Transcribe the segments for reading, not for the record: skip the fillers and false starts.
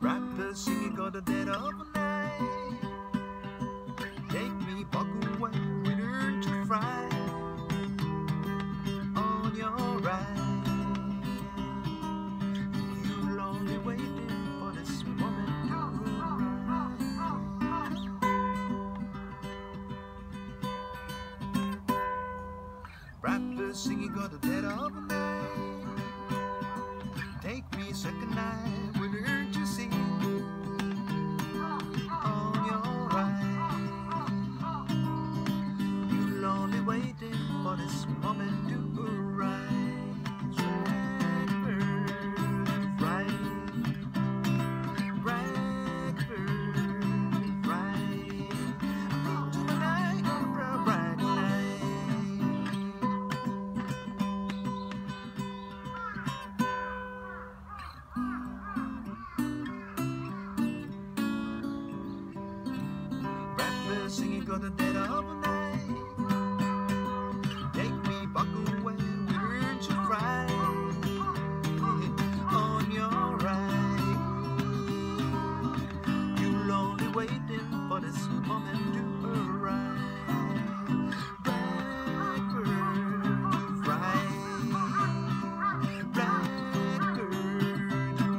Rapper singing got the dead of night. Take me back away, return to fry on your right. You're only waiting for this moment to arrive. Rapper singing got the dead of night. Take me second night, return to see on your right. You're only waiting for this moment to arise. Singing got the dead of night. Take me back away, return to fry on your right. You're only waiting for this moment to arrive. Blackbird to fry, blackbird to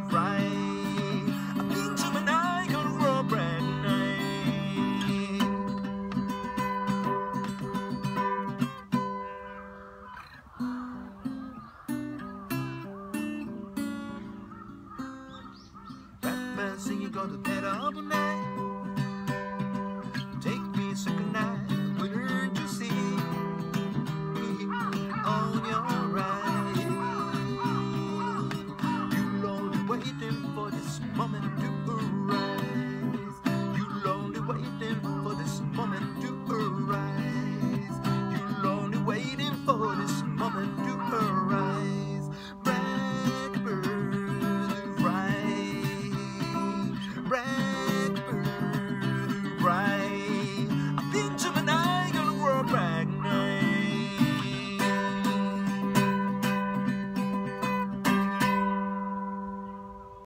fry. I've been to my night, gonna roll bright night. Singing got the dead of night.